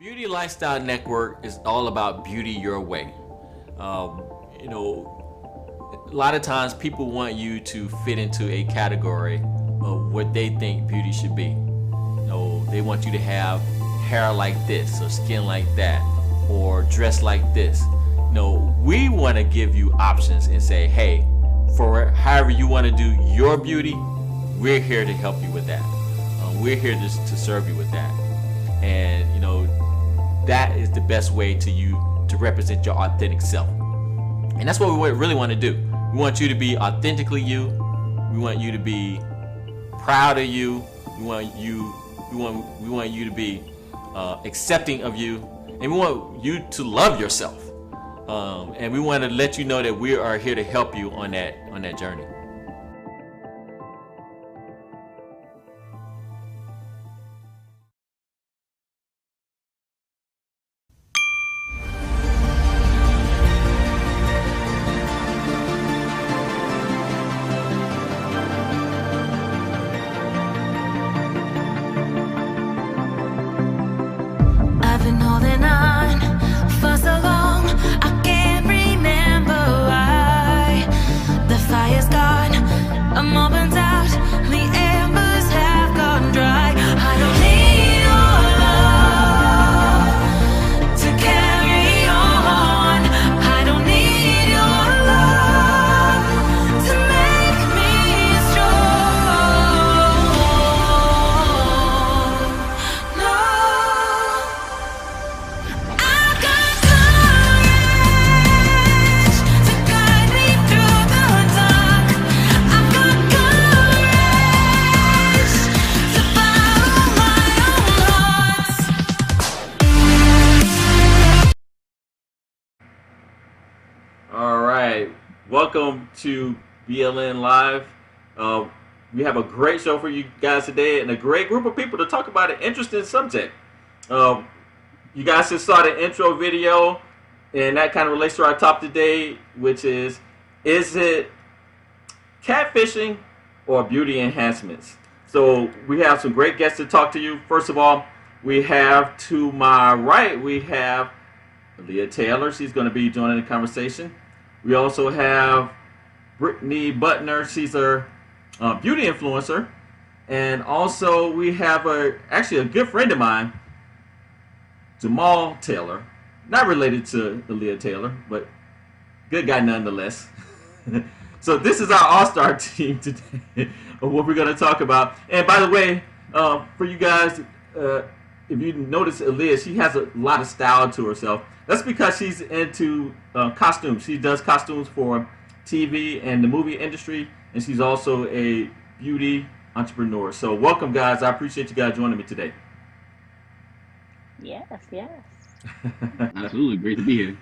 Beauty Lifestyle Network is all about beauty your way. You know, a lot of times people want you to fit into a category of what they think beauty should be. They want you to have hair like this or skin like that or dress like this. We want to give you options and say, hey, for however you want to do your beauty, we're here to help you with that. We're here to serve you with that. And that is the best way to represent your authentic self. And that's what we really want to do. We want you to be authentically you. We want you to be proud of you. We want you to be accepting of you, and we want you to love yourself. And we want to let you know that we are here to help you on that journey. Welcome to BLN Live. We have a great show for you guys today and a great group of people to talk about an interesting subject. You guys just saw the intro video, and that kind of relates to our topic today, which is it catfishing or beauty enhancements? So we have some great guests to talk to you. First of all, we have to my right, we have Aaliyah Taylor. She's going to be joining the conversation. We also have Brittney Butler. She's a beauty influencer. And also we have actually a good friend of mine, Jamal Taylor. Not related to Aaliyah Taylor, but good guy nonetheless. So this is our all-star team today of what we're going to talk about. And by the way, for you guys, if you notice Aaliyah, she has a lot of style to herself. That's because she's into costumes. She does costumes for TV and the movie industry, and she's also a beauty entrepreneur. So welcome, guys. I appreciate you guys joining me today. Yes. Absolutely. Great to be here.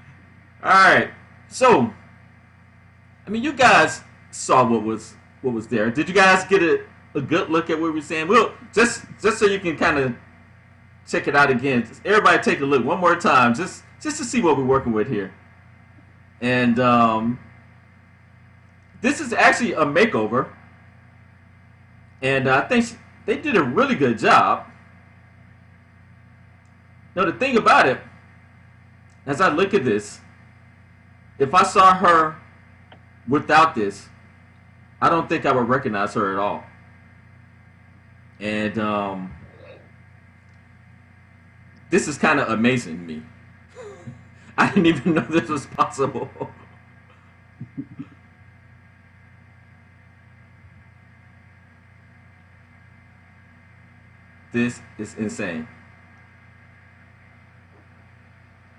All right. So, you guys saw what was there. Did you guys get a good look at what we were saying? Well, just so you can kind of check it out again. Everybody take a look one more time, just to see what we're working with here. And this is actually a makeover, and I think they did a really good job. Now the thing about it, as I look at this, if I saw her without this, I don't think I would recognize her at all. And this is kind of amazing to me. I didn't even know this was possible. This is insane.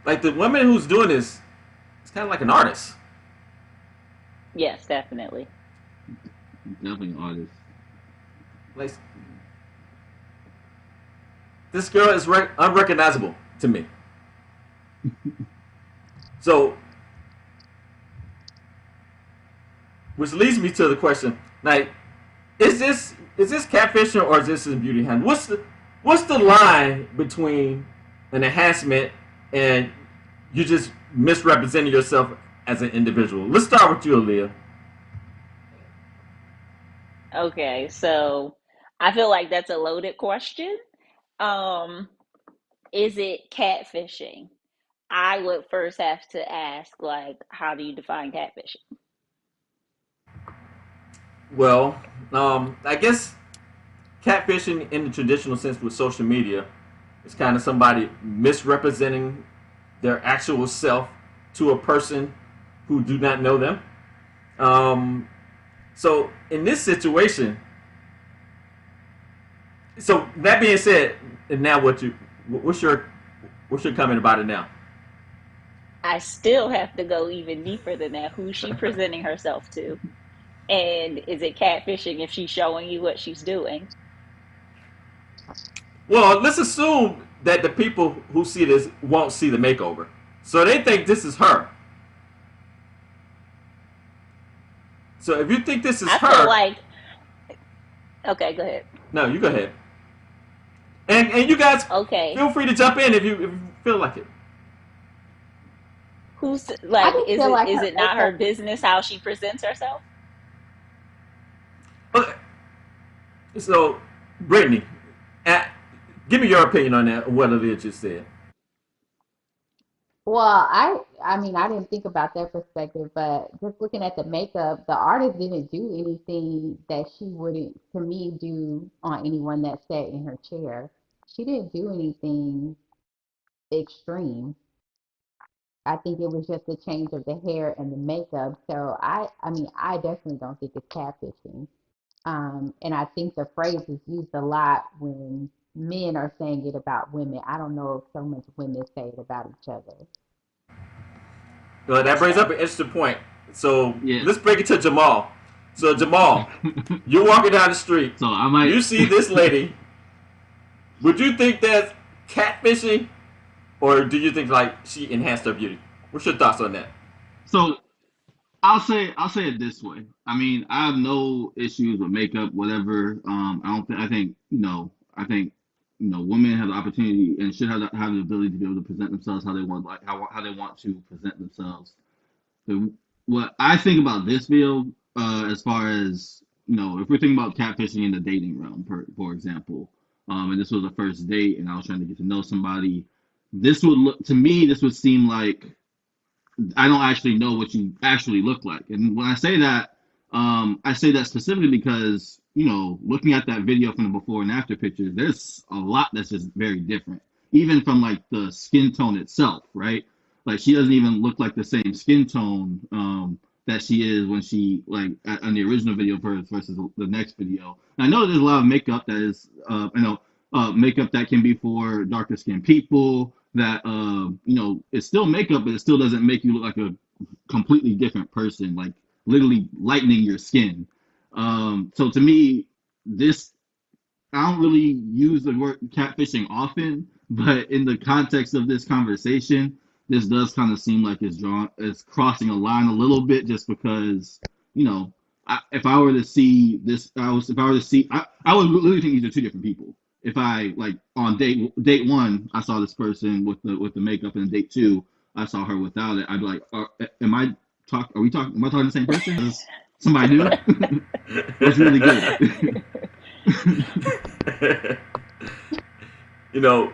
Like, the woman who's doing this is kind of like an artist. Yes, definitely. Definitely an artist. Like, this girl is unrecognizable to me. So, which leads me to the question, like, is this catfishing or is this a beauty enhancement? What's the line between an enhancement and you just misrepresenting yourself as an individual? Let's start with you, Aaliyah. Okay, so I feel like that's a loaded question. Um, is it catfishing? I would first have to ask, like, how do you define catfishing? Well, I guess catfishing in the traditional sense with social media is kind of somebody misrepresenting their actual self to a person who do not know them. Um, so in this situation, so that being said, and now what's your comment about it now? I still have to go even deeper than that. Who's she presenting herself to? And is it catfishing if she's showing you what she's doing? Well, let's assume that the people who see this won't see the makeover, so they think this is her. So if you think this is I feel her, like, okay, go ahead. no, you go ahead. And you guys Okay. feel free to jump in if you feel like it. Who's I like, just feel like is her it not her makeup. business how she presents herself? Okay. So, Brittany, uh, give me your opinion on that. What it is you said. Well, I mean, I didn't think about that perspective, but just looking at the makeup, the artist didn't do anything that she wouldn't, to me, do on anyone that sat in her chair. She didn't do anything extreme. I think it was just a change of the hair and the makeup. So I mean, I definitely don't think it's catfishing. And I think the phrase is used a lot when men are saying it about women. I don't know if so much women say it about each other. Well, that brings Okay. up an interesting point. So Yeah. let's break it to Jamal. So Jamal, you're walking down the street. So I might. You see this lady. Would you think that's catfishing, or do you think like she enhanced her beauty? What's your thoughts on that? So I'll say it this way. I mean, I have no issues with makeup, whatever. I don't think I think I think women have the opportunity and should have the ability to be able to present themselves how they want, like how they want to present themselves. The, what I think about this video, as far as if we're thinking about catfishing in the dating realm, for example, and this was a first date, and I was trying to get to know somebody, this would look to me, this would seem like I don't actually know what you actually look like. And when I say that specifically because, looking at that video from the before and after pictures, there's a lot that's just very different. Even from like the skin tone itself, right? Like she doesn't even look like the same skin tone that she is when she like on the original video versus the next video. And I know there's a lot of makeup that is, makeup that can be for darker skinned people that it's still makeup, but it still doesn't make you look like a completely different person, like literally lightening your skin. So to me, this I don't really use the word catfishing often, but in the context of this conversation, this does kind of seem like it's crossing a line a little bit, just because you know if I were to see this, if I were to see, I would literally think these are two different people. If I like on date one, I saw this person with the makeup, and date two, I saw her without it. I'd be like, am I talk? Are we talking? Am I talking the same person? Is somebody new? What's really good? You know,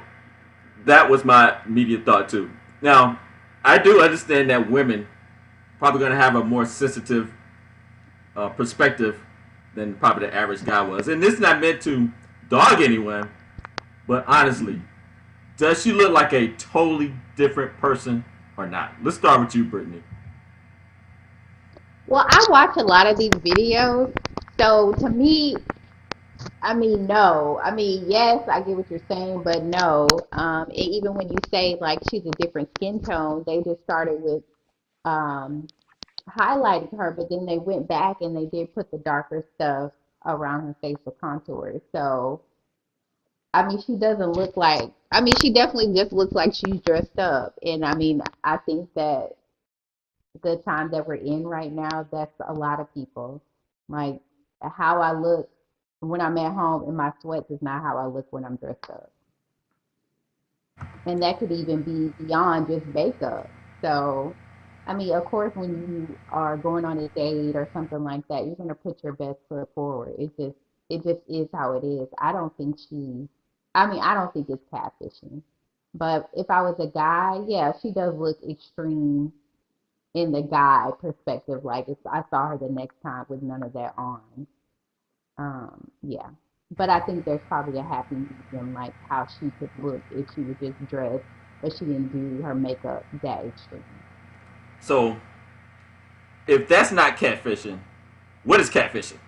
that was my immediate thought too. Now, I do understand that women probably going to have a more sensitive perspective than probably the average guy was. And this is not meant to dog anyone, but honestly, does she look like a totally different person or not? Let's start with you, Brittany. Well, I watch a lot of these videos, so to me, I mean, no. I mean, yes, I get what you're saying, but no. And even when you say like she's a different skin tone, they just started with um highlighting her, but then they went back and they did put the darker stuff around her facial contours. So, I mean, she doesn't look like, I mean, she definitely just looks like she's dressed up. And I mean, I think that the time that we're in right now, that's a lot of people. Like, how I look when I'm at home in my sweats is not how I look when I'm dressed up. And that could even be beyond just makeup. So, I mean, of course, when you are going on a date or something like that, you're gonna put your best foot forward. It just is how it is. I don't think I mean, I don't think it's catfishing. But if I was a guy, yeah, she does look extreme in the guy perspective. Like if I saw her the next time with none of that on. Yeah. But I think there's probably a happy medium, like how she could look if she was just dressed, but she didn't do her makeup that extreme. So if that's not catfishing, what is catfishing?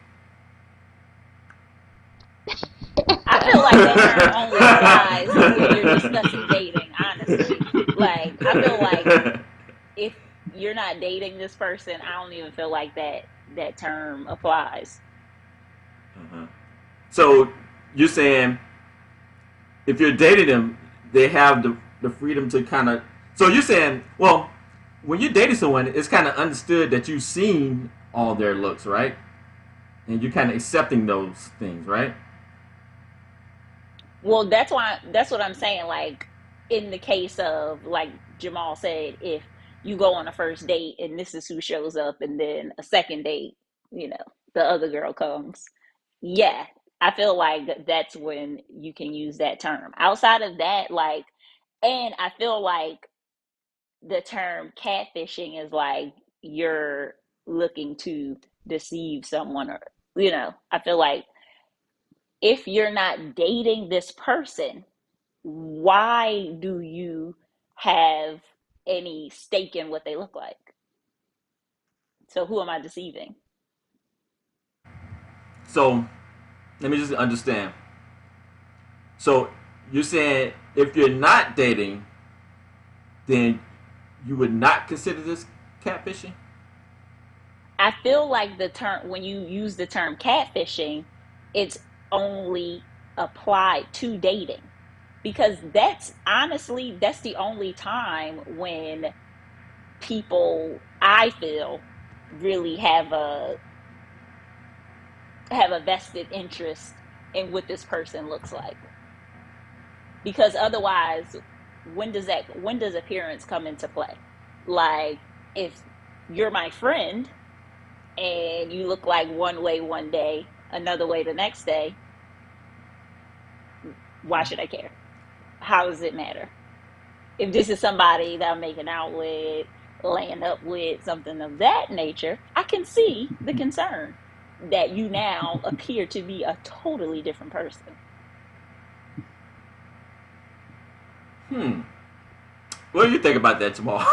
I feel like that term only applies when you're discussing dating, honestly. Like, I feel like if you're not dating this person, I don't even feel like that term applies. Uh-huh. So you're saying if you're dating them, they have the freedom to kind of. So you're saying, well, when you're dating someone, it's kind of understood that you've seen all their looks, right? And you're kind of accepting those things, right? Well, that's what I'm saying. Like, in the case of, like Jamal said, if you go on a first date and this is who shows up, and then a second date, you know, the other girl comes. Yeah, I feel like that's when you can use that term. Outside of that, like, and I feel like the term catfishing is like you're looking to deceive someone, or, you know, I feel like if you're not dating this person, why do you have any stake in what they look like? So who am I deceiving? So let me just understand. So you're saying if you're not dating, then you would not consider this catfishing? I feel like the term, when you use the term catfishing, it's only applied to dating, because that's honestly, that's the only time when people, I feel, really have a vested interest in what this person looks like. Because otherwise, when does appearance come into play? Like, if you're my friend and you look like one way one day, another way the next day, why should I care? How does it matter? If this is somebody that I'm making out with, laying up with, something of that nature, I can see the concern that you now appear to be a totally different person. What do you think about that, Jamal?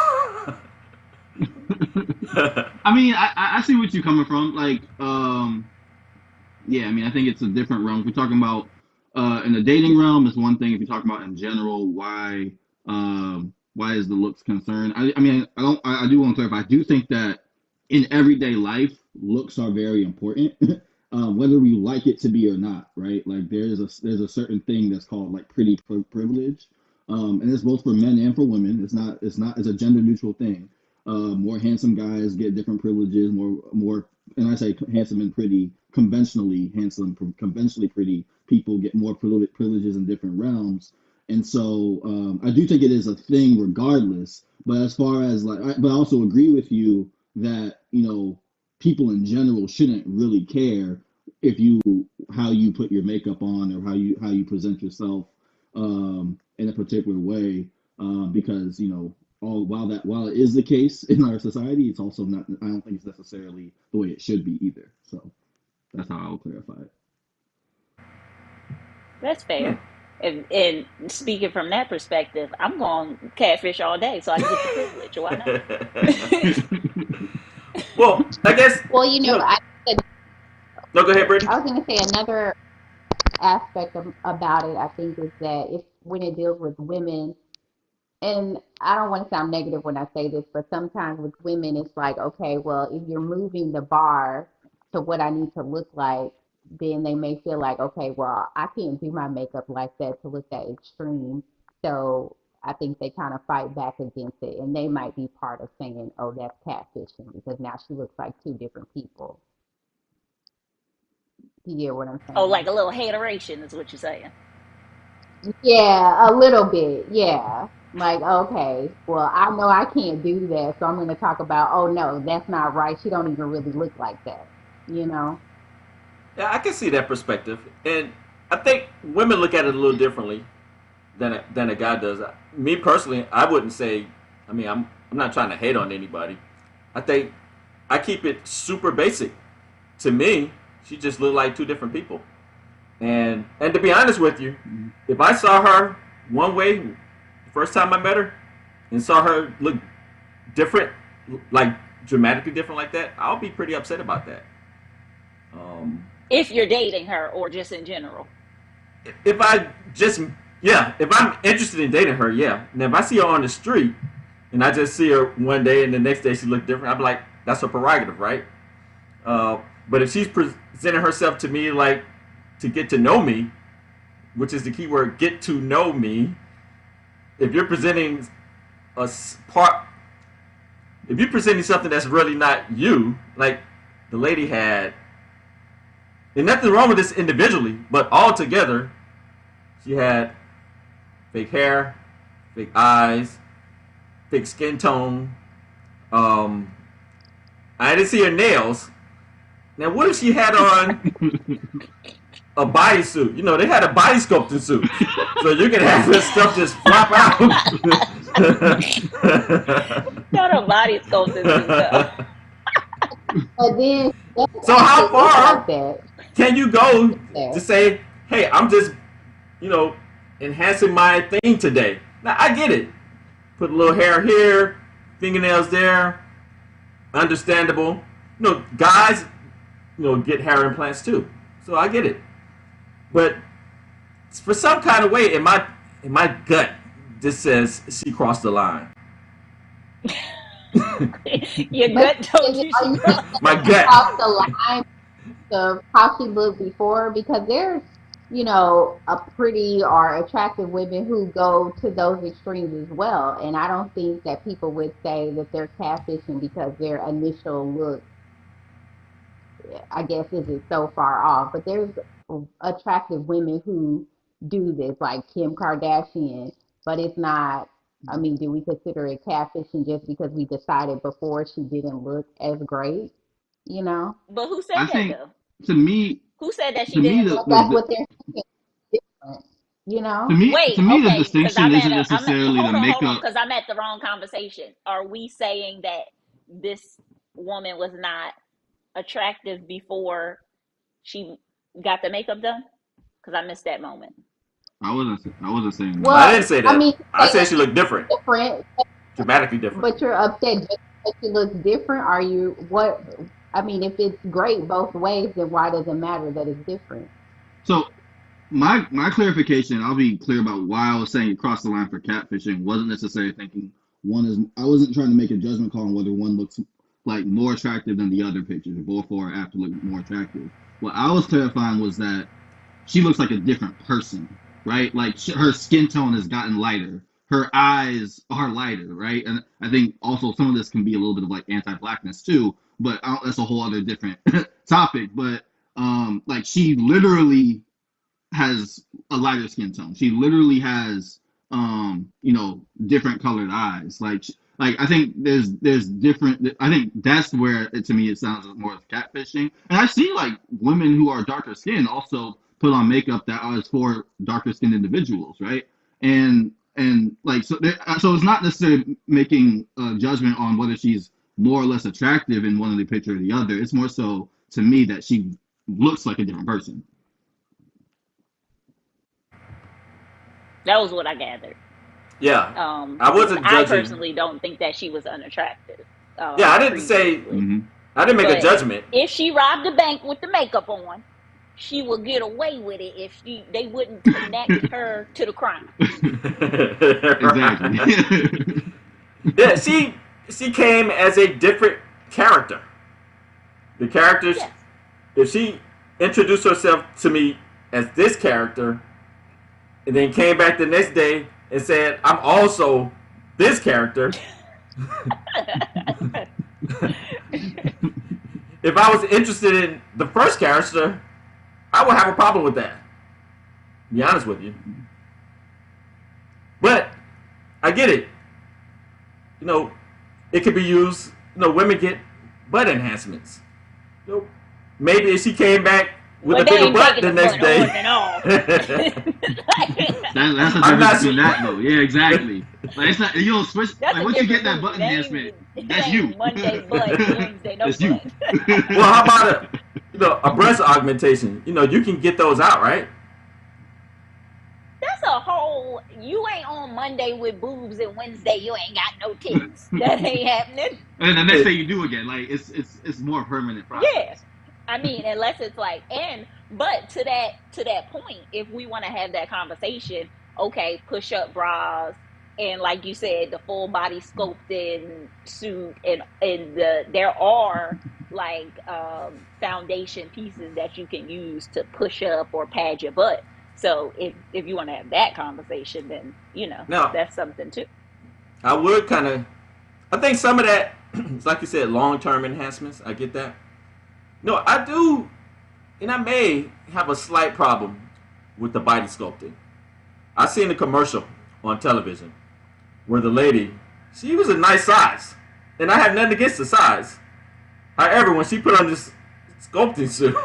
I mean, I see what you're coming from. Like, yeah, I mean, I think it's a different realm. If we're talking about in the dating realm, it's one thing. If you're talking about in general, why is the looks concerned? I mean, I do want to clarify. I do think that in everyday life, looks are very important, whether we like it to be or not, right? Like, there's a certain thing that's called like pretty privilege, and it's both for men and for women. It's a gender neutral thing. More handsome guys get different privileges. More, and I say handsome and pretty, conventionally handsome, conventionally pretty people get more privileges in different realms. And so I do think it is a thing regardless. But as far as but I also agree with you that, people in general shouldn't really care if you how you put your makeup on or how you present yourself in a particular way, because while it is the case in our society, it's also not. I don't think it's necessarily the way it should be either. So that's how I'll clarify it. That's fair. And speaking from that perspective, I'm going catfish all day so I can get the privilege. Why not? Well, I guess. Well, No, go ahead, Brittany. I was going to say another aspect about it, I think, is that when it deals with women, and I don't want to sound negative when I say this, but sometimes with women, it's like, okay, well, if you're moving the bar to what I need to look like, then they may feel like, okay, well, I can't do my makeup like that to look that extreme. So I think they kind of fight back against it. And they might be part of saying, oh, that's catfishing because now she looks like two different people. You get what I'm saying? Oh, like a little hateration is what you're saying. Yeah, a little bit. Yeah. Like, okay, well, I know I can't do that, so I'm going to talk about, oh no, that's not right. She don't even really look like that, you know? Yeah, I can see that perspective, and I think women look at it a little differently. than a guy does. Me personally, I wouldn't say. I mean, I'm not trying to hate on anybody. I think I keep it super basic. To me, she just looked like two different people. And to be honest with you, if I saw her one way the first time I met her, and saw her look different, like dramatically different like that, I'll be pretty upset about that. If you're dating her or just in general. If I just, yeah, if I'm interested in dating her, yeah. And if I see her on the street and I just see her one day and the next day she look different, I'm like, that's her prerogative, right? But if she's presenting herself to me like to get to know me, which is the key word, get to know me, if you're presenting if you're presenting something that's really not you, like the lady had, and nothing wrong with this individually, but all together, she had fake hair, fake eyes, fake skin tone. I didn't see her nails. Now, what if she had on a bodysuit? You know, they had a body sculpting suit, so you can have this stuff just flop out. Not a body sculpting suit, though. But then, so how far that. Can you go to say, hey, I'm just, enhancing my thing today? Now, I get it. Put a little hair here, fingernails there. Understandable. Guys, get hair implants too. So I get it. But for some kind of way, in my gut, this says she crossed the line. Your gut told you she crossed. My gut crossed the line of how she looked before, because there's a pretty or attractive women who go to those extremes as well, and I don't think that people would say that they're catfishing because their initial look, I guess, isn't so far off. But there's attractive women who do this, like Kim Kardashian, but it's not. I mean, do we consider it catfishing just because we decided before she didn't look as great? But who said I that think though? to me, Who said that she to me, didn't the, look? That's the, what they're thinking. Different, Wait, to me, the okay, because distinction isn't necessarily the hold on, makeup. because I'm at the wrong conversation. Are we saying that this woman was not attractive before she got the makeup done? Because I missed that moment. I wasn't saying Well, that. I didn't say that. I mean, I said she looked different. Dramatically different. But you're upset just because she looks different? Are you, what, I mean, if it's great both ways, then why does it matter that it's different? So my clarification, I'll be clear about why I was saying you crossed the line for catfishing, wasn't necessarily thinking I wasn't trying to make a judgment call on whether one looks like more attractive than the other pictures, or before or after look more attractive. What I was clarifying was that she looks like a different person, right? Like her skin tone has gotten lighter. Her eyes are lighter, right? And I think also some of this can be a little bit of like anti-blackness too, but that's a whole other different topic. But like she literally has a lighter skin tone. She literally has different colored eyes. Like I think there's different. I think that's where to me it sounds more of catfishing. And I see like women who are darker skinned also put on makeup that is for darker skinned individuals, right? And like so it's not necessarily making a judgment on whether she's more or less attractive in one of the picture or the other. It's more so to me that she looks like a different person. That was what I gathered. Yeah. I wasn't judging. I personally don't think that she was unattractive. Yeah, I didn't say. I didn't make a judgment. If she robbed the bank with the makeup on, she would get away with it if they wouldn't connect her to the crime. Exactly. Yeah, she came as a different character. The character, yes. If she introduced herself to me as this character, and then came back the next day and said, I'm also this character. If I was interested in the first character, I would have a problem with that. To be honest with you. But I get it. It could be used, women get butt enhancements. Maybe if she came back with But a they bigger ain't butt taking the the next butt day. on and off. That's the I'm difference not between that though. Yeah, exactly. Like it's not you don't switch. That's Like a once you get different that butt movie. They enhancement, ain't, it that's you. ain't Monday butt, Wednesday no That's you. butt. Well, how about a breast augmentation? You can get those out, right? That's a whole. You ain't on Monday with boobs and Wednesday you ain't got no titties. That ain't happening. And the next day you do again. Like it's more permanent Yeah. process. I mean, unless it's like, but to that point, if we want to have that conversation, okay, push up bras and like you said, the full body sculpting suit and there are like foundation pieces that you can use to push up or pad your butt. So if you want to have that conversation, then Now, that's something too. I would I think some of that, like you said, long-term enhancements. I get that. No, I do, and I may have a slight problem with the body sculpting. I seen a commercial on television where the lady, she was a nice size, and I had nothing against the size. However, when she put on this sculpting suit,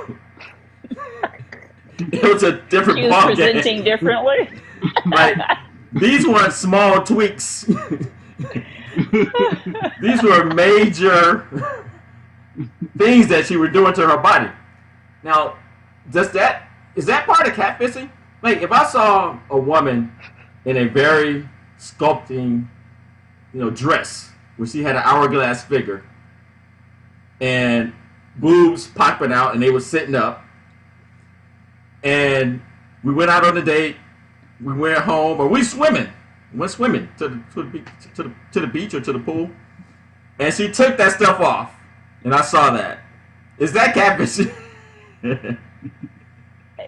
it was a different She was ball presenting game. differently. Like, these weren't small tweaks. These were major things that she was doing to her body. Now, is that part of catfishing? Like, if I saw a woman in a very sculpting, dress where she had an hourglass figure and boobs popping out and they were sitting up, and we went out on a date, we went home, or we went swimming to the beach or to the pool, and she took that stuff off, and I saw that. Is that catfishing?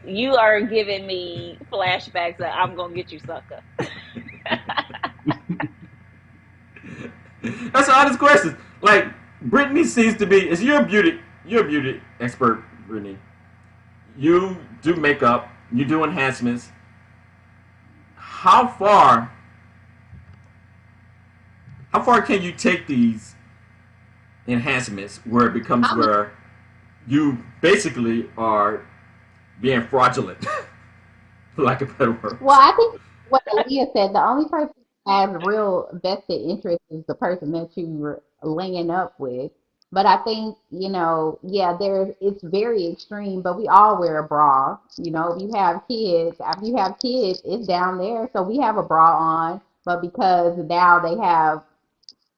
You are giving me flashbacks of I'm gonna get you, sucker. That's an honest question. Like, Brittany seems to be. You're a beauty expert, Brittany. You do makeup. You do enhancements. How far can you take these enhancements where it becomes where you basically are being fraudulent, for lack of a better word? Well, I think what Aaliyah said, the only person who has real vested interest is the person that you're laying up with. But I think, yeah, it's very extreme, but we all wear a bra. If you have kids, after you have kids, it's down there. So we have a bra on, but because now they have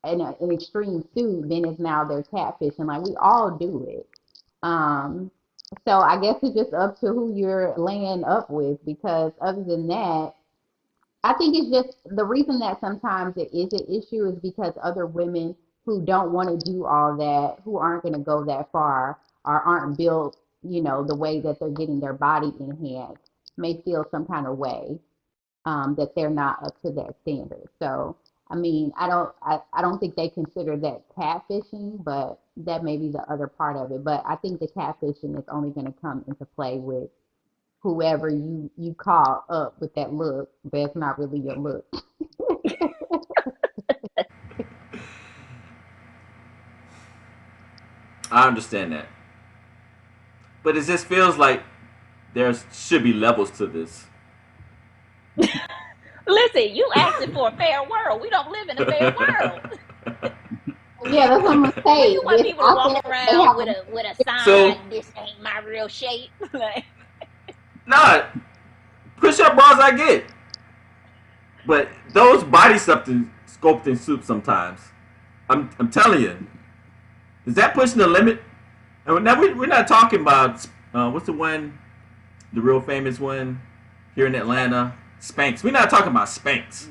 an extreme suit, then it's now they're catfishing. Like we all do it. Um, so I guess it's just up to who you're laying up with because other than that, I think it's just the reason that sometimes it is an issue is because other women who don't want to do all that, who aren't going to go that far or aren't built, the way that they're getting their body enhanced, may feel some kind of way that they're not up to that standard. So, I mean, I don't think they consider that catfishing, but that may be the other part of it. But I think the catfishing is only going to come into play with whoever you call up with that look, but it's not really your look. I understand that, but it just feels like there should be levels to this. Listen, you asking for a fair world. We don't live in a fair world. Yeah, that's what I'm gonna Well, say. you want people to I walk think they around have with a So, sign, this ain't my real shape. Like, nah, push-up bras I get, but those body sculpting suits sometimes, I'm telling you, is that pushing the limit? And now we're not talking about what's the real famous one here in Atlanta, Spanx. We're not talking about Spanx.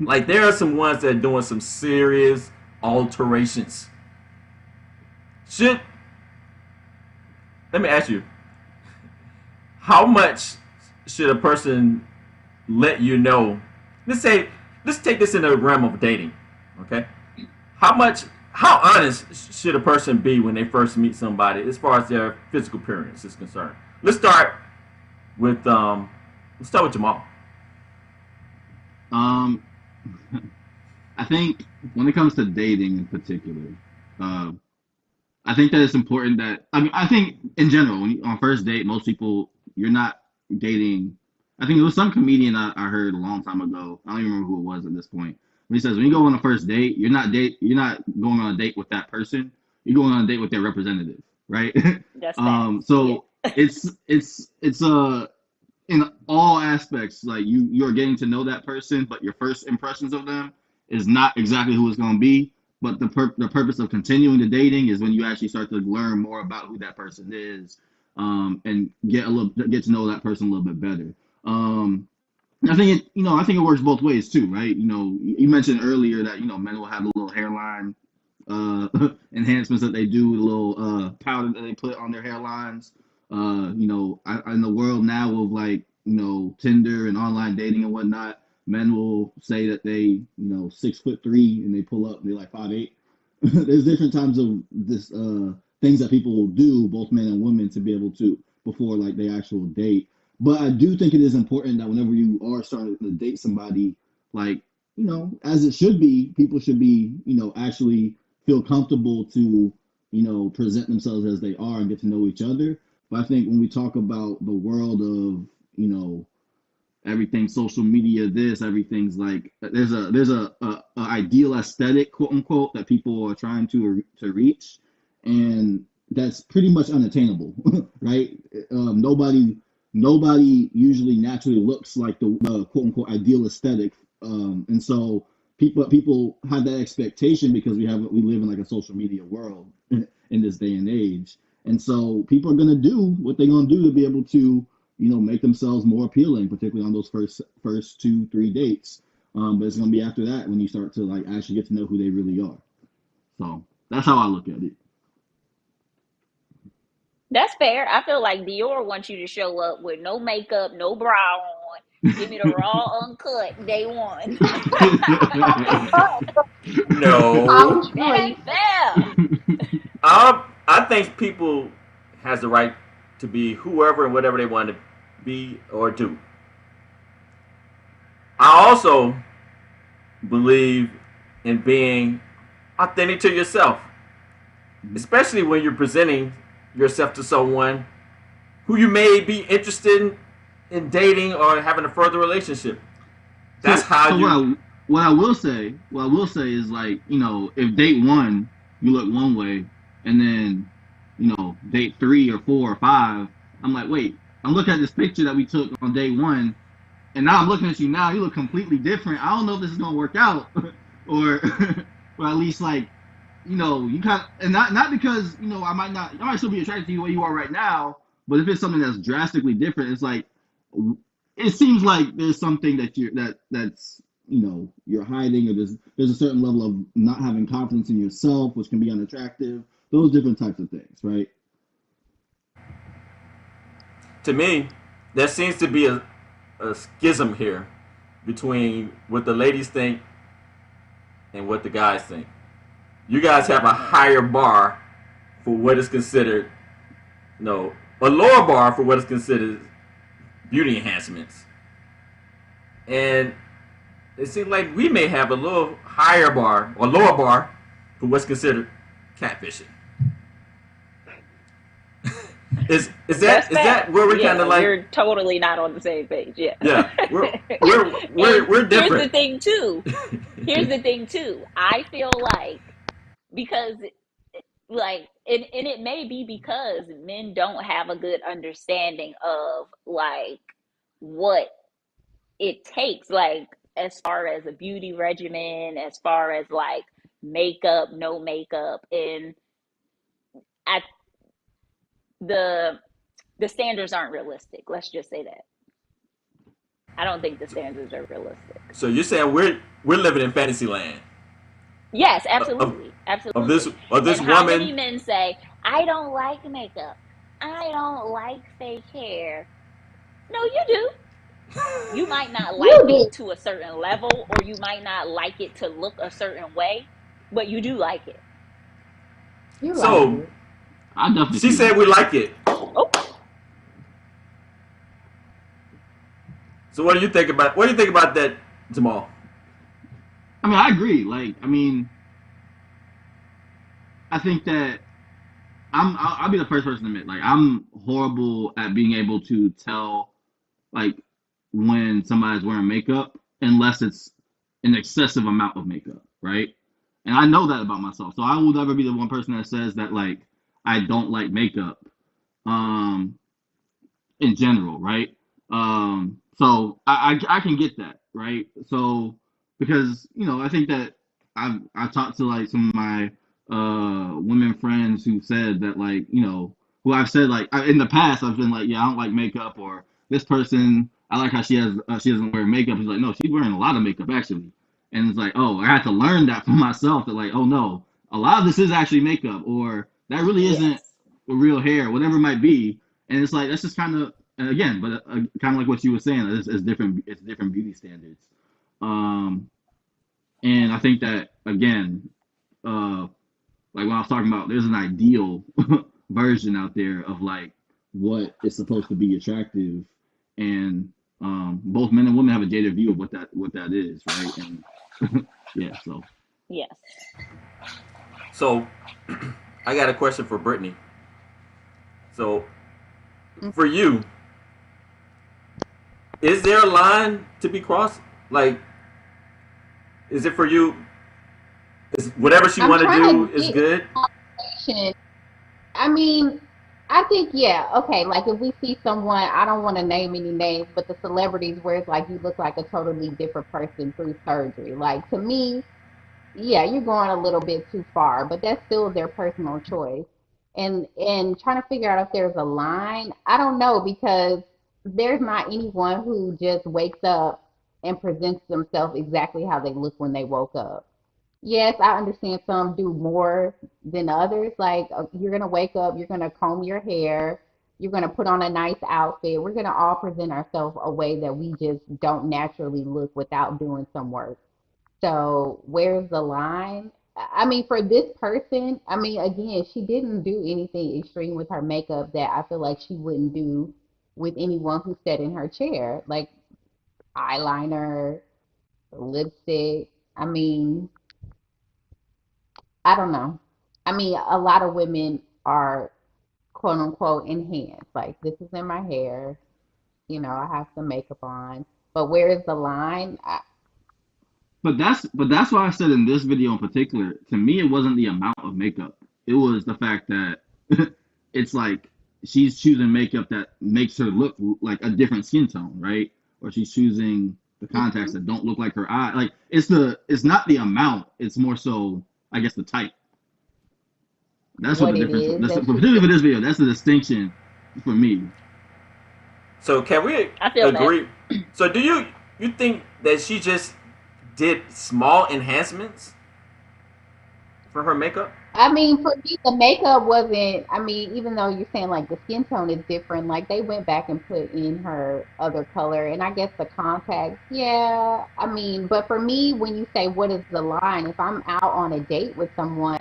Like there are some ones that are doing some serious alterations. Let me ask you, how much should a person let you know? Let's take this in the realm of dating, okay? How honest should a person be when they first meet somebody as far as their physical appearance is concerned? Let's start with Jamal. I think when it comes to dating in particular, I think that it's important that I think in general, when you, on first date, most people you're not dating. I think it was some comedian I heard a long time ago. I don't even remember who it was at this point. When he says when you go on a first date, you're not going on a date with that person. You're going on a date with their representative, right? That's facts. Yeah. So it's in all aspects, like you're getting to know that person, but your first impressions of them is not exactly who it's going to be. But the purpose of continuing the dating is when you actually start to learn more about who that person is, and get to know that person a little bit better. I think I think it works both ways too, right? You mentioned earlier that men will have a little hairline uh, enhancements that they do, the little powder that they put on their hairlines. In the world now of like Tinder and online dating and whatnot, men will say that they 6'3" and they pull up and they're like 5'8". There's different times of this things that people will do, both men and women, to be able to before like they actual date. But I do think it is important that whenever you are starting to date somebody, like as it should be, people should be actually feel comfortable to present themselves as they are and get to know each other. But I think when we talk about the world of everything social media, everything's like there's a ideal aesthetic, quote unquote, that people are trying to reach, and that's pretty much unattainable. Right? Nobody usually naturally looks like the quote unquote ideal aesthetic, and so people have that expectation because we live in like a social media world in this day and age, and so people are gonna do what they're gonna do to be able to make themselves more appealing, particularly on those first 2-3 dates. But it's gonna be after that when you start to like actually get to know who they really are. So that's how I look at it. That's fair. I feel like Dior wants you to show up with no makeup, no bra on. Give me the raw uncut day one. No. That Actually, ain't fair. I think people has the right to be whoever and whatever they want to be or do. I also believe in being authentic to yourself, especially when you're presenting yourself to someone who you may be interested in dating or having a further relationship. That's how so you. what I will say is like if date one you look one way, and then date 3 or 4 or 5, I'm like, wait, I'm looking at this picture that we took on day one, and now I'm looking at you now. You look completely different. I don't know if this is gonna work out, or or at least like you kind of, and not because I might still be attracted to you the way you are right now, but if it's something that's drastically different, it's like it seems like there's something that that's you're hiding, or there's a certain level of not having confidence in yourself, which can be unattractive. Those different types of things, right? To me, there seems to be a schism here between what the ladies think and what the guys think. You guys have a higher bar for what is considered, a lower bar for what is considered beauty enhancements. And it seems like we may have a little higher bar or lower bar for what's considered catfishing. Is that where we're kind of like we're totally not on the same page? Yeah. Yeah, we're different. Here's the thing too. I feel like because like and it may be because men don't have a good understanding of like what it takes, like as far as a beauty regimen, as far as like makeup, no makeup, and at the standards aren't realistic. Let's just say that. I don't think the standards are realistic. So you're saying we're living in fantasy land Yes, of absolutely. of Absolutely. this of this And how many woman. men say, I don't like makeup. I don't like fake hair. No, you do. You might not like you it did. to a certain level, or you might not like it to look a certain way, but you do like it. You like So it. I definitely she see said that. we like it. Oh, So what do you think about that, Jamal? I mean, I agree. Like, I mean, I think that I'll be the first person to admit, like, I'm horrible at being able to tell, like, when somebody's wearing makeup unless it's an excessive amount of makeup, right? And I know that about myself. So I will never be the one person that says that, like, I don't like makeup. Um, in general, right? So I can get that, right? So because I think that I've talked to like some of my women friends who said that like who I've said like in the past I've been like, yeah, I don't like makeup, or this person I like how she doesn't wear makeup. He's like, no, she's wearing a lot of makeup actually. And it's like, oh, I had to learn that for myself, that like, oh no, a lot of this is actually makeup, or that really isn't Yes. real hair, whatever it might be. And it's like that's just kind of, and again, but kind of like what you were saying, it's different. It's different beauty standards. Um, and I think that again, like when I was talking about, there's an ideal version out there of like what is supposed to be attractive, and both men and women have a jaded view of what that is, right? And yeah, so Yes. So, I got a question for Brittany. So, for you, is there a line to be crossed? Like, is it for you? Is whatever she I'm want to trying do to is get good? information. I mean, I think, yeah, okay, like if we see someone, I don't want to name any names, but the celebrities where it's like you look like a totally different person through surgery. Like to me, yeah, you're going a little bit too far, but that's still their personal choice. And trying to figure out if there's a line, I don't know, because there's not anyone who just wakes up and presents themselves exactly how they look when they woke up. Yes, I understand some do more than others. Like you're gonna wake up, you're gonna comb your hair, you're gonna put on a nice outfit. We're gonna all present ourselves a way that we just don't naturally look without doing some work. So where's the line? I mean, for this person, I mean, again, she didn't do anything extreme with her makeup that I feel like she wouldn't do with anyone who sat in her chair, like eyeliner, lipstick. I mean, I don't know. I mean, a lot of women are quote unquote enhanced. Like, this is in my hair, I have some makeup on. But where is the line? but that's why I said in this video in particular, to me it wasn't the amount of makeup. It was the fact that it's like she's choosing makeup that makes her look like a different skin tone, right? Or she's choosing the contacts Mhm. that don't look like her eye. Like it's not the amount, it's more so I guess the type. That's what the What it difference. is That's that she's particularly doing. for this video. That's the distinction for me. So, can we I feel that. agree? So, do you think that she just did small enhancements for her makeup? I mean, for me, the makeup wasn't, I mean, even though you're saying like the skin tone is different, like they went back and put in her other color. And I guess the contacts, yeah. I mean, but for me, when you say what is the line, if I'm out on a date with someone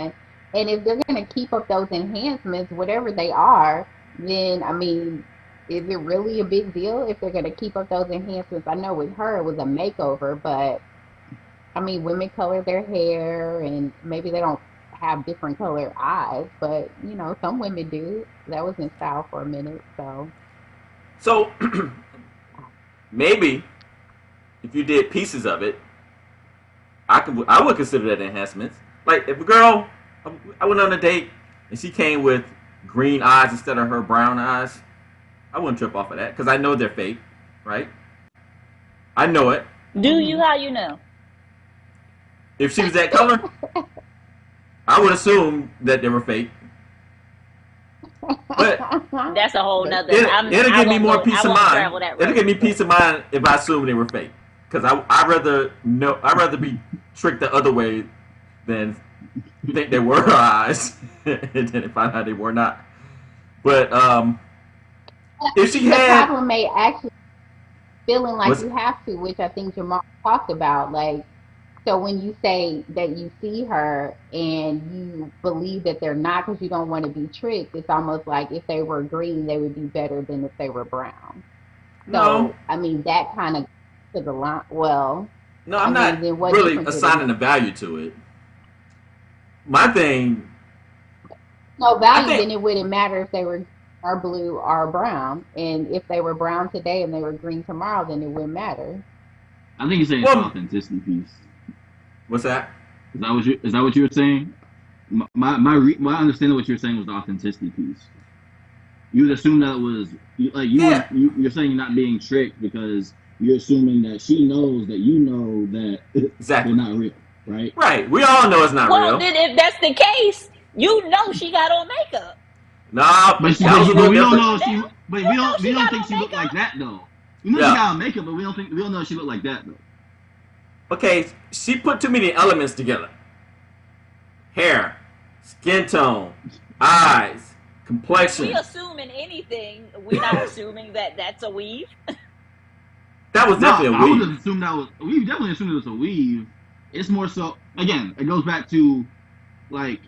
and if they're going to keep up those enhancements, whatever they are, then I mean, is it really a big deal if they're going to keep up those enhancements? I know with her it was a makeover, but I mean, women color their hair and maybe they don't have different colored eyes, but some women do. That was in style for a minute, so So, maybe if you did pieces of it, I would consider that enhancements. Like if a girl, I went on a date and she came with green eyes instead of her brown eyes, I wouldn't trip off of that because I know they're fake, right? I know it. Do you? How you know? If she was that color, I would assume that they were fake. But That's a whole That's nother. it, it'll I give me won't more go. I peace of won't mind. travel that It'll give road. me peace of mind if I assume they were fake. Because I'd rather know. I'd rather be tricked the other way than think they were her eyes and then find out they were not. But if she the had problem may actually feeling like was you have to, which I think Jamal talked about. Like, so when you say that you see her and you believe that they're not because you don't want to be tricked, it's almost like if they were green, they would be better than if they were brown. no, So, I mean, that kind of to the line. Well, no, I I'm mean, not then what really difference would it assigning make? a value to it. My thing no I value, think then it wouldn't matter if they were or blue or brown. And if they were brown today and they were green tomorrow, then it wouldn't matter. I think you're saying it's the well, authenticity piece. what's that? Is that what you were saying? My understanding of what you were saying was the authenticity piece. You would assume that it was Yeah, you're saying you're not being tricked because you're assuming that she knows that you know that they're exactly. not real, right? Right. We all know it's not Well, real. then if that's the case, you know she got on makeup. Nah, But If she, y'all that was a but little really we don't different. know going if she. down, But you know we she don't got think on she looked like makeup. that though. We know she Yeah. got on makeup, but we don't know if she looked like that though. Okay, she put too many elements together: hair, skin tone, eyes, If we complexion. assuming anything, we're not assuming that that's a weave. That was No, definitely a I would weave. have assumed that was. We definitely assumed it was a weave. It's more so. Again, it goes back to like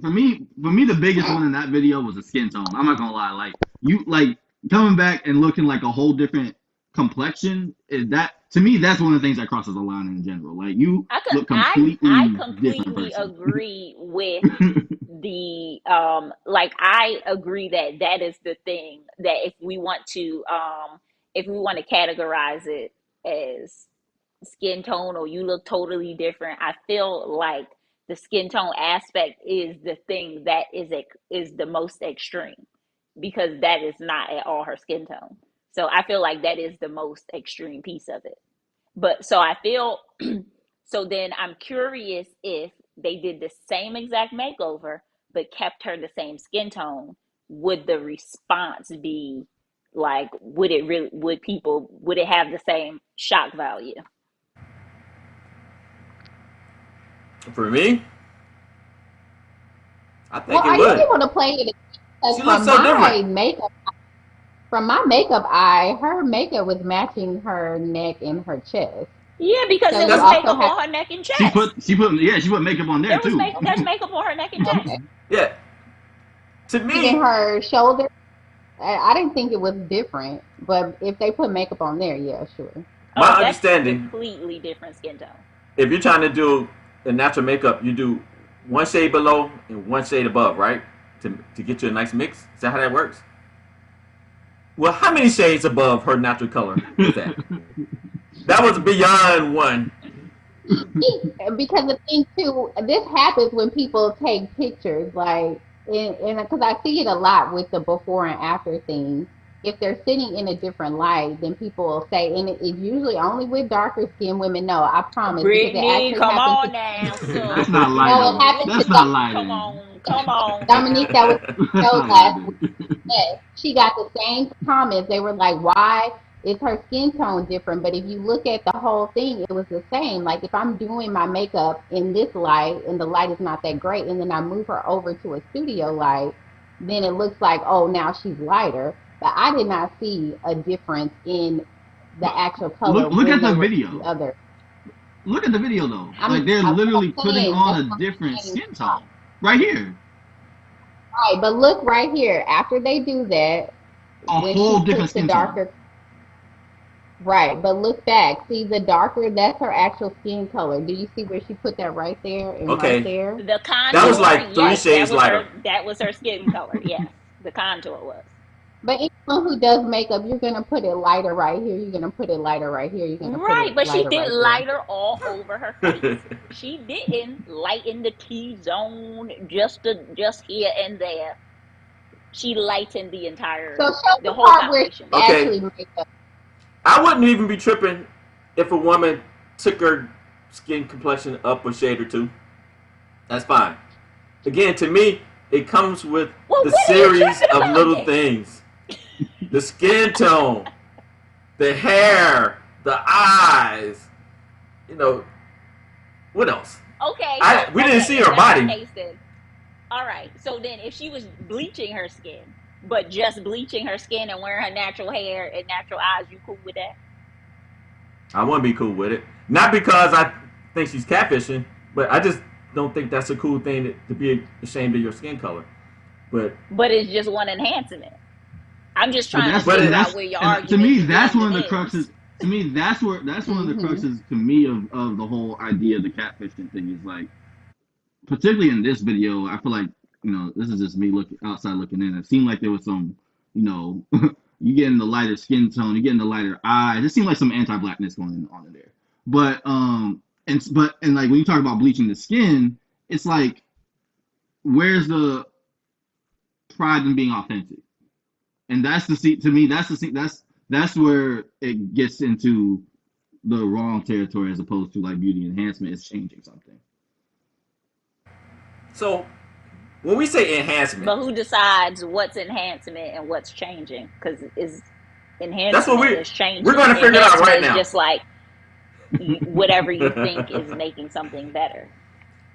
for me, the biggest one in that video was the skin tone. I'm not gonna lie. Like you, like coming back and looking like a whole different complexion. Is that to me? That's one of the things that crosses the line in general. Like you look I completely different completely person. agree with the like I agree that that is the thing that if we want to categorize it as skin tone or you look totally different, I feel like the skin tone aspect is the thing that is the most extreme because that is not at all her skin tone. So I feel like that is the most extreme piece of it. But so I feel so then I'm curious if they did the same exact makeover but kept her the same skin tone, would the response be like would it have the same shock value? For me, I Well, think it are you would. able to play it? Because She looks so different. from my makeup eye, her makeup was matching her neck and her chest. Yeah, because So it you was That's also makeup have on her neck and She chest. put she put makeup on there too. There's makeup on her neck and chest. okay, yeah. To even me, her shoulder. I didn't think it was different, but if they put makeup on there, yeah, sure. Oh, my that's understanding, completely different skin tone. if you're trying to do a natural makeup, you do one shade below and one shade above, right? To get you a nice mix. Is that how that works? Well, how many shades above her natural color was that? That was beyond one. Because the thing too, this happens when people take pictures, like, and because I see it a lot with the before and after thing. If they're sitting in a different light, then people will say, and it's usually only with darker skinned women. No, I promise, because it Brittany, actually come happened to on now, That's not no, it lighting. happened to That's sister. not Come lighting. on, come on Dominique now. that was in the That's show not last week. lighting. Yes, she got the same comments. They were like, "Why is her skin tone different?" But if you look at the whole thing, it was the same. Like if I'm doing my makeup in this light and the light is not that great, and then I move her over to a studio light, then it looks like, oh, now she's lighter. But I did not see a difference in the But actual color look when at they the were the video. other. Look at the video though. I'm, Like they're what literally I'm putting saying. on That's a what different I'm saying. skin tone. Right here. Right, but look right here. After they do that, A when whole she different puts the skin tone. darker, right, but look back. See the darker, that's her actual skin color. Do you see where she put that right there and right Okay, there? The that was contour, like three yes, shades lighter. that was her skin color. Yes, the contour was. But anyone who does makeup, you're gonna put it lighter right here. You're gonna put it lighter right here. You're gonna put Right, it but she lighter did right there. lighter all over her face. She didn't lighten the T zone just here and there. She lightened So show the the whole part where she foundation bar. Okay, actually makeup. I wouldn't even be tripping if a woman took her skin complexion up a shade or two. That's fine. Again, to me, it comes with Well, the what are you series tripping of about little then? things: the skin tone, the hair, the eyes. You know what else? Okay, We didn't see if her that's the body. case then. All right. So then if she was bleaching her skin, but just bleaching her skin and wearing her natural hair and natural eyes, you cool with that? I wouldn't be cool with it. Not because I think she's catfishing, but I just don't think that's a cool thing to be ashamed of your skin color. But But it's just one enhancement. I'm just But trying to but figure it, out where your to me argument that's begins one and of the ends. cruxes. To me, that's one of the Mm-hmm. cruxes to me of the whole idea of the catfishing thing is like, particularly in this video, I feel like this is just me looking in. It seemed like there was some, you getting the lighter skin tone, you getting the lighter eyes. It seemed like some anti-blackness going on in there. But and like when you talk about bleaching the skin, it's like, where's the pride in being authentic? And to me, that's where it gets into the wrong territory, as opposed to like beauty enhancement is changing something. So when we say enhancement, but who decides what's enhancement and what's changing? Because that's what enhancement is changing. we're going to figure it out right now. Just like whatever you think is making something better.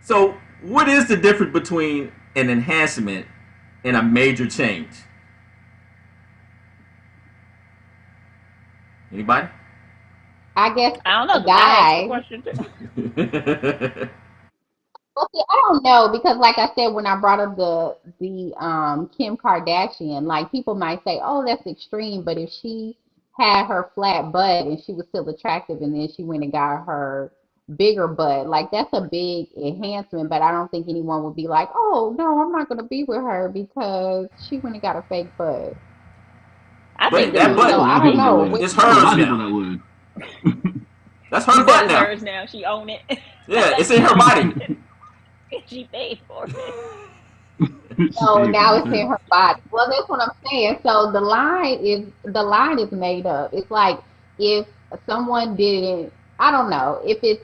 So what is the difference between an enhancement and a major change? Anybody? I guess I don't know. a guy. Well, see, I don't know, because like I said, when I brought up the Kim Kardashian, like people might say, "Oh, that's extreme," but if she had her flat butt and she was still attractive, and then she went and got her bigger butt, like that's a big enhancement. But I don't think anyone would be like, "Oh, no, I'm not going to be with her because she went and got a fake butt." I But think that butt, So I don't know. it's A lot hers of people now. that would. That's her butt it's now. hers now. She own it. Yeah, it's in her body. She paid for it. So now it's in her body. Well, that's what I'm saying. So the line is made up. It's like if someone didn't, I don't know, if it's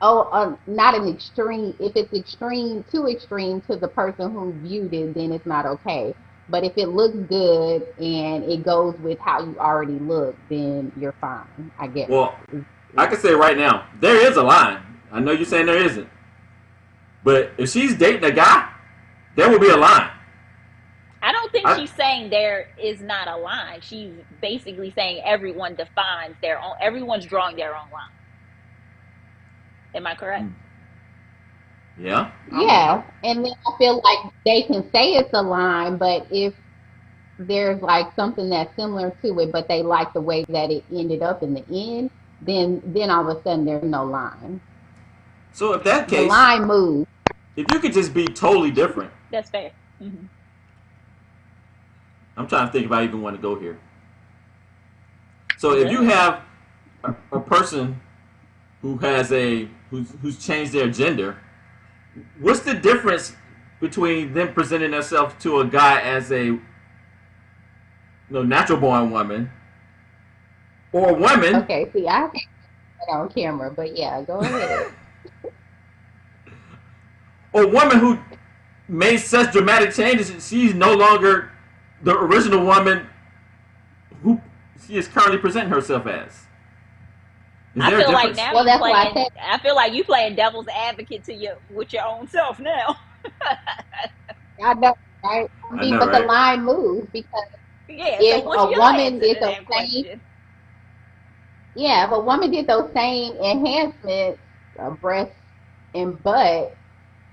not an extreme. If it's extreme, too extreme to the person who viewed it, then it's not okay. But if it looks good and it goes with how you already look, then you're fine, I guess. Well, I can say right now, there is a line. I know you're saying there isn't. But if she's dating a guy, there will be a line. I don't think she's saying there is not a line. She's basically saying everyone defines their own. Everyone's drawing their own line. Am I correct? Yeah. Yeah, and then I feel like they can say it's a line, but if there's like something that's similar to it, but they like the way that it ended up in the end, then all of a sudden there's no line. So if that The case, line moves. if you could just be totally different, That's fair. Mm-hmm. I'm trying to think if I even want to go here. So if you have a person who has who's changed their gender, what's the difference between them presenting themselves to a guy as a natural born woman, or a woman? Okay, see, I can't put it on camera, but yeah, go ahead. Or a woman who made such dramatic changes, she's no longer the original woman who she is currently presenting herself as. Is I there a feel like difference? now Well, you that's why I playing. said, I feel like you playing devil's advocate with your own self now. I know, right? I I mean, know, but the right? line moves because Yeah. So if what's a your woman answer did to those that same, question? yeah, if a woman did those same enhancements, breast and butt,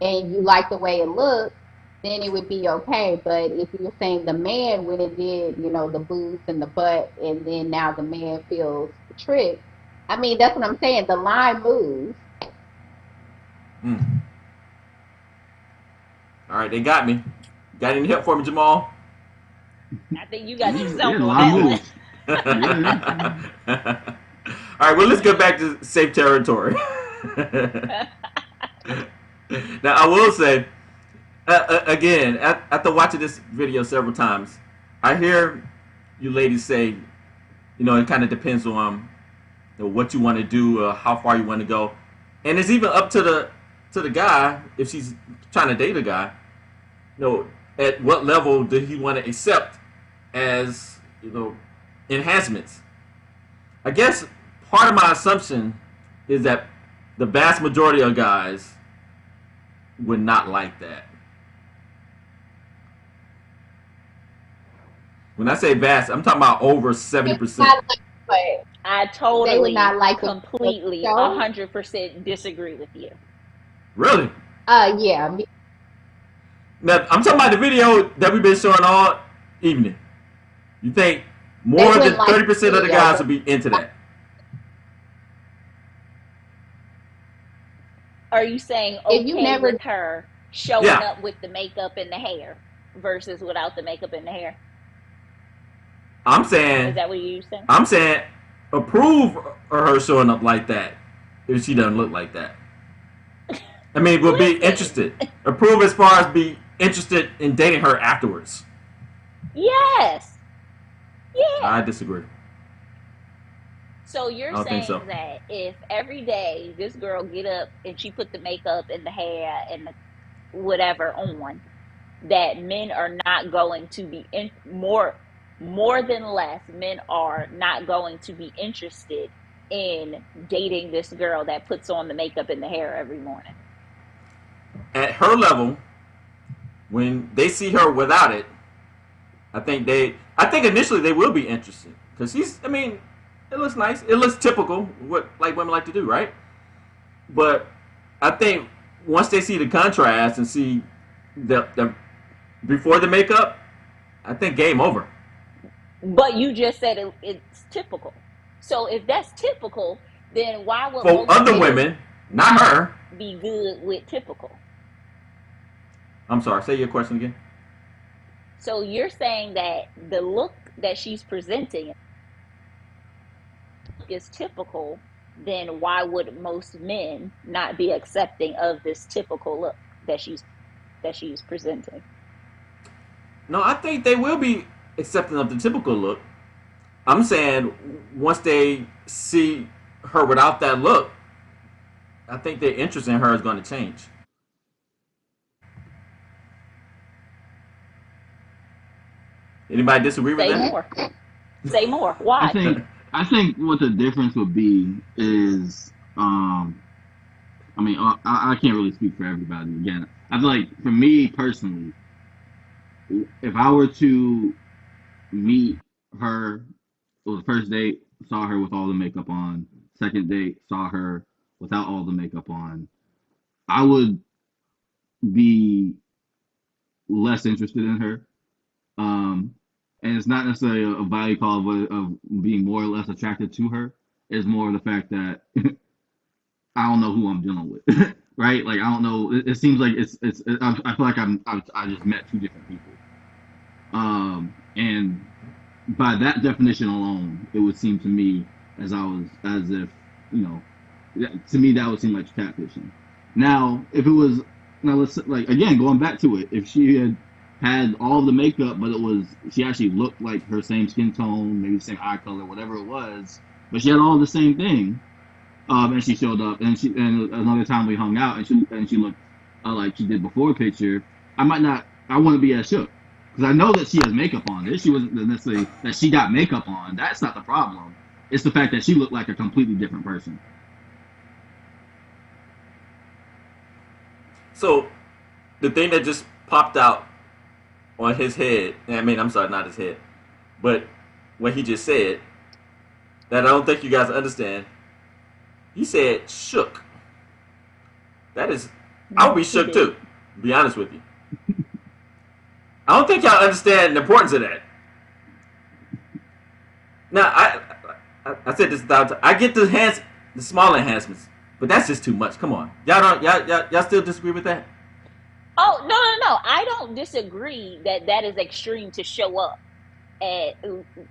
and you like the way it looks, then it would be okay. But if you're saying the man when it did, the boobs and the butt, and then now the man feels tricked, I mean, that's what I'm saying. The line moves. Mm. All right, they got me. Got any help for me, Jamal? I think you got Yeah, yourself a on lot of that moves. one. All right, well, let's get back to safe territory. Now, I will say, again, after watching this video several times, I hear you ladies say, it kind of depends on what you want to do, how far you want to go, and it's even up to the guy if she's trying to date a guy. At what level does he want to accept as enhancements? I guess part of my assumption is that the vast majority of guys would not like that. When I say vast, I'm talking about over 70%. I They would totally, not like completely, the show. 100% disagree with you. Really? Yeah. Now, I'm talking about the video that we've been showing all evening. You think They more than wouldn't like 30% of the video, guys but would be into that? Are you saying if you okay never, with her showing Yeah, up with the makeup and the hair versus without the makeup and the hair? I'm Is saying, that what you saying? I'm saying, approve of her showing up like that if she doesn't look like that. I mean, we'll be Listen, interested. Approve as far as be interested in dating her afterwards. yes, I yeah. disagree. So I you're don't think so. saying that if every day this girl get up and she put the makeup and the hair and the whatever on, that men are not going to be more than less, men are not going to be interested in dating this girl that puts on the makeup and the hair every morning. At her level, when they see her without it, I think initially they will be interested because she's. I mean, it looks nice. It looks typical, what like women like to do, right? But I think once they see the contrast and see the before the makeup, I think game over. But you just said it's typical. So if that's typical, then why would For most other men women, not not her. be good with typical? I'm sorry. Say your question again. So you're saying that the look that she's presenting is typical, then why would most men not be accepting of this typical look that she's presenting? No, I think they will be accepting of the typical look. I'm saying once they see her without that look, I think their interest in her is going to change. Anybody disagree with Say that? more. Say more. I Why? think I think what the difference would be is, I mean, I can't really speak for everybody. Again, I feel like for me personally, if I were to meet her, it was the first date, saw her with all the makeup on. Second date, saw her without all the makeup on. I would be less interested in her. Um, and it's not necessarily a value call of being more or less attracted to her. It's more the fact that I don't know who I'm dealing with, right? Like I don't know. It seems like I feel like I just met two different people. And by that definition alone, it would seem to me as if you know, to me that would seem like catfishing. Now, if it was now let's like again going back to it, if she had all the makeup, but she actually looked like her same skin tone, maybe the same eye color, whatever it was, but she had all the same thing. And she showed up, and another time we hung out, and she looked like she did before picture. I wouldn't be as shook because I know that she has makeup on. The issue wasn't necessarily that she got makeup on. That's not the problem. It's the fact that she looked like a completely different person. So, the thing that just popped out on his head, I mean, I'm sorry, not his head, but what he just said, that I don't think you guys understand. He said shook. That is, I would be shook too, to be honest with you. I don't think y'all understand the importance of that. Now, I said this about I get the small enhancements, but that's just too much. Come on, y'all still disagree with that? Oh, no. I don't disagree that is extreme to show up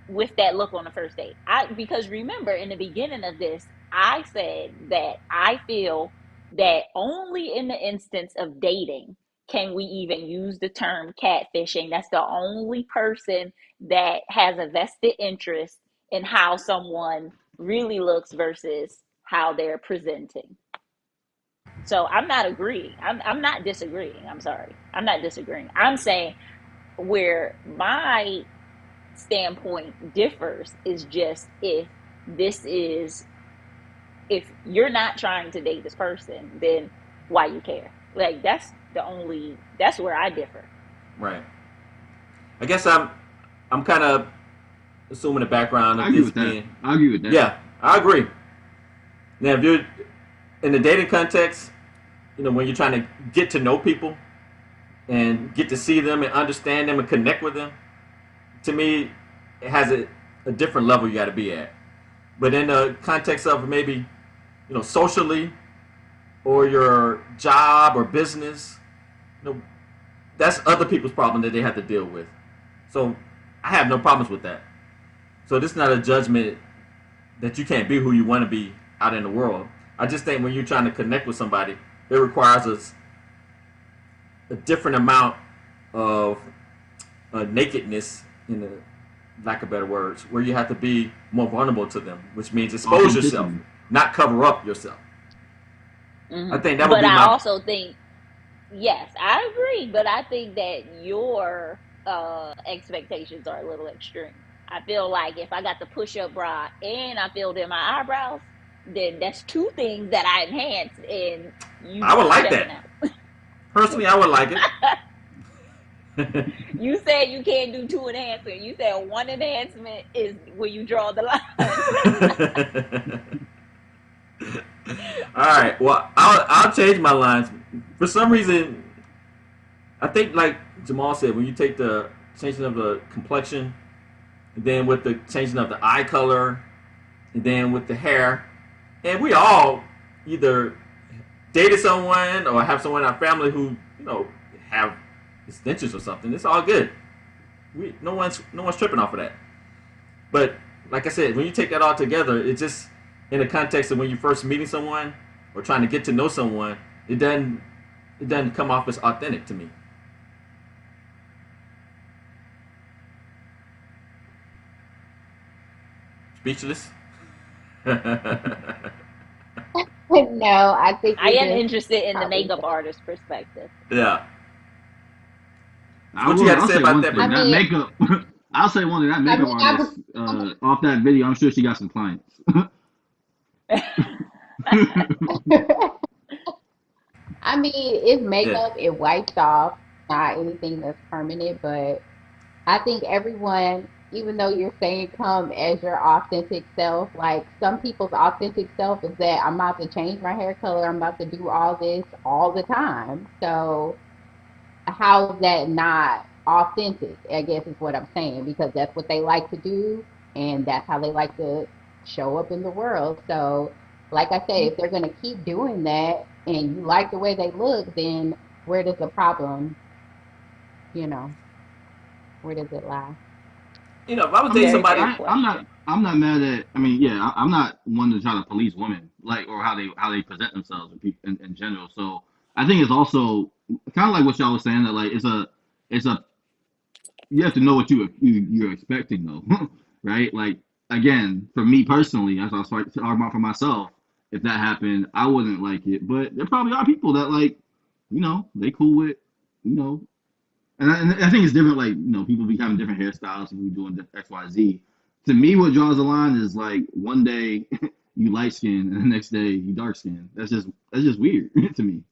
with that look on the first date. Because remember in the beginning of this, I said that I feel that only in the instance of dating can we even use the term catfishing. That's the only person that has a vested interest in how someone really looks versus how they're presenting. So I'm not agreeing. I'm not disagreeing. I'm sorry. I'm not disagreeing. I'm saying where my standpoint differs is just if you're not trying to date this person, then why you care? Like that's where I differ. Right. I guess I'm kind of assuming the background I of agree this with that. being. I agree with that. Yeah, I agree. Now, if you're in the dating context, when you're trying to get to know people and get to see them and understand them and connect with them, to me, it has a different level you got to be at. But in the context of maybe, socially or your job or business, No, that's other people's problem that they have to deal with. So I have no problems with that. So this is not a judgment that you can't be who you want to be out in the world. I just think when you're trying to connect with somebody, it requires a different amount of nakedness, in the lack of better words, where you have to be more vulnerable to them, which means expose yourself, not cover up yourself. Mm-hmm. I think that would but be I also think, yes, I agree, but I think that your expectations are a little extreme. I feel like if I got the push-up bra and I filled in my eyebrows, then that's two things that I enhanced, and you I would like checking that. out. Personally, I would like it. You said you can't do two enhancements. You said one enhancement is where you draw the line. All right. Well, I'll change my lines. For some reason, I think like Jamal said, when you take the changing of the complexion, and then with the changing of the eye color, and then with the hair, and we all either dated someone or have someone in our family who have extensions or something. It's all good. No one's tripping off of that. But like I said, when you take that all together, it's just in the context of when you're first meeting someone or trying to get to know someone, it doesn't come off as authentic to me. Speechless. No, I think I am interested in the makeup artist perspective. Yeah. What you got to say about that? That makeup. I'll say one thing. That makeup artist off that video, I'm sure she got some clients. I mean, it's makeup. Yeah. It wipes off, not anything that's permanent. But I think everyone, even though you're saying come as your authentic self, like some people's authentic self is that I'm about to change my hair color. I'm about to do all this all the time. So how is that not authentic? I guess is what I'm saying, because that's what they like to do, and that's how they like to show up in the world. So, like I said, if they're going to keep doing that and you like the way they look, then where does the problem, where does it lie? If I was dating somebody, I'm not mad at. I mean, yeah, I'm not one to try to police women, or how they present themselves in general. So I think it's also kind of like what y'all was saying, that like it's a you have to know what you're expecting though, right? Like again, for me personally, as I was talking about for myself, if that happened, I wouldn't like it. But there probably are people that like, they cool with, and I think it's different. Like people be having different hairstyles and we doing X, Y, Z. To me, what draws the line is like one day you light skin and the next day you dark skin. That's just weird to me.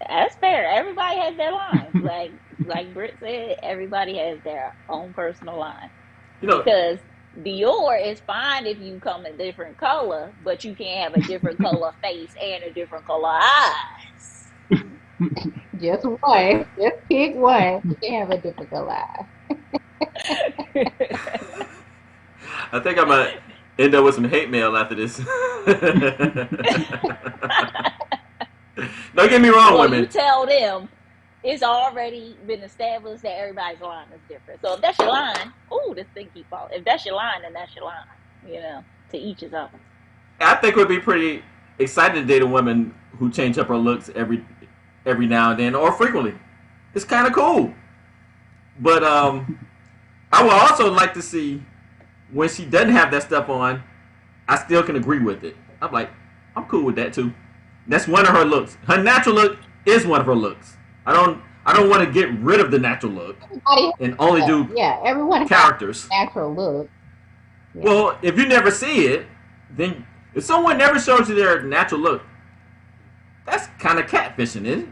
That's fair. Everybody has their line. Like Britt said, everybody has their own personal line. Because Dior is fine if you come a different color, but you can't have a different color face and a different color eyes. Just one. Just pick one. You can't have a different color eye. I think I'm going to end up with some hate mail after this. Don't get me wrong, women. You tell them it's already been established that everybody's line is different. So if that's your line, this thing keep falling. If that's your line, then that's your line. To each his own. I think it would be pretty exciting to date a woman who change up her looks every now and then, or frequently. It's kind of cool. But I would also like to see when she doesn't have that stuff on, I still can agree with it. I'm cool with that too. That's one of her looks. Her natural look is one of her looks. I don't want to get rid of the natural look and only do everyone characters. Has natural look. Yeah. Well, if you never see it, then if someone never shows you their natural look, that's kind of catfishing, isn't it?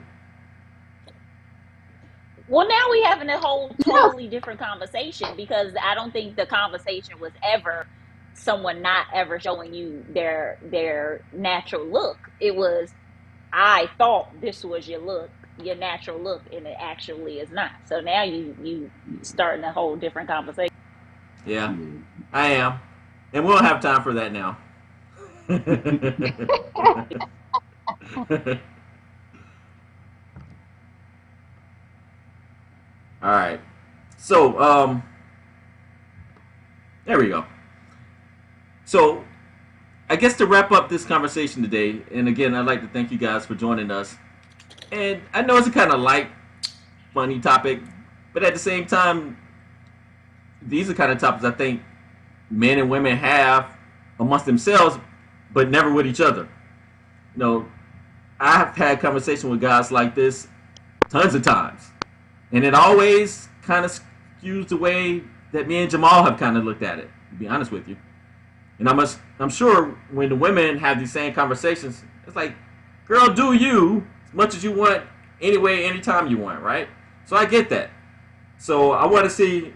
Well, now we're having a whole totally different conversation, because I don't think the conversation was ever someone not ever showing you their natural look. It was, I thought this was your natural look, and it actually is not. So now you starting a whole different conversation. Yeah, I am, and we don't have time for that now. All right. So, there we go. So, I guess to wrap up this conversation today, and again, I'd like to thank you guys for joining us. And I know it's a kind of light, funny topic, but at the same time, these are kind of topics I think men and women have amongst themselves, but never with each other. You know, I've had conversations with guys like this tons of times, and it always kind of skews the way that me and Jamal have kind of looked at it. To be honest with you, and I'm sure when the women have these same conversations, it's like, girl, do you as much as you want, anyway, anytime you want, right? So I get that. So I want to see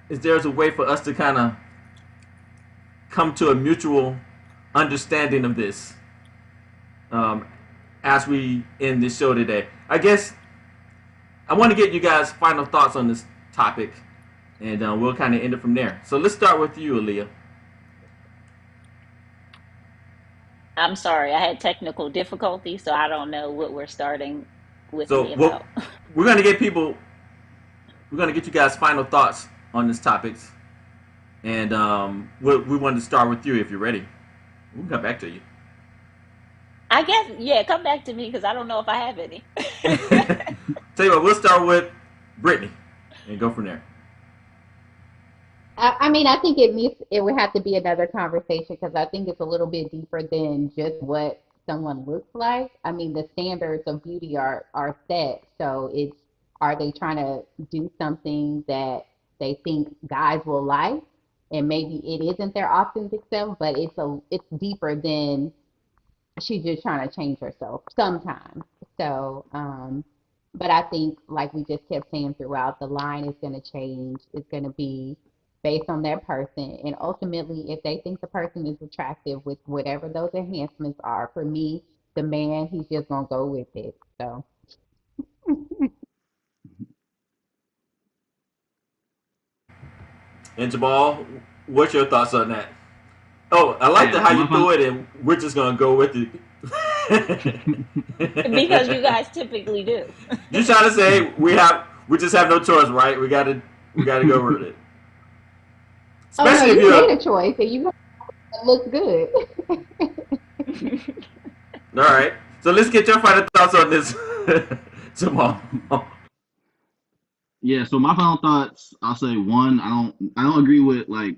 if there's a way for us to kind of come to a mutual understanding of this as we end this show today. I guess I want to get you guys' final thoughts on this topic, and we'll kind of end it from there. So let's start with you, Aaliyah. I'm sorry, I had technical difficulty, so I don't know what we're starting with So me about. we're going to get people, we're going to get you guys' final thoughts on this topic, and we wanted to start with you if you're ready. We'll come back to you. I guess, yeah, come back to me because I don't know if I have any. Tell you what, we'll start with Brittany and go from there. I mean, I think it would have to be another conversation because I think it's a little bit deeper than just what someone looks like. I mean, the standards of beauty are set, so it's are they trying to do something that they think guys will like, and maybe it isn't their authentic self, but it's deeper than she's just trying to change herself sometimes. So, but I think, like we just kept saying throughout, the line is going to change. It's going to be based on that person. And ultimately, if they think the person is attractive with whatever those enhancements are, for me, the man, he's just going to go with it. So, And Jamal, what's your thoughts on that? Oh, I like Yeah, how so you my threw it, and we're just gonna go with it. Because you guys typically do. You're trying to say we just have no choice, right? We gotta go with it. oh no, Especially if you you're made a choice and you look good. all right. So let's get your final thoughts on this, Jamal. yeah, so my final thoughts, I'll say one, I don't agree with like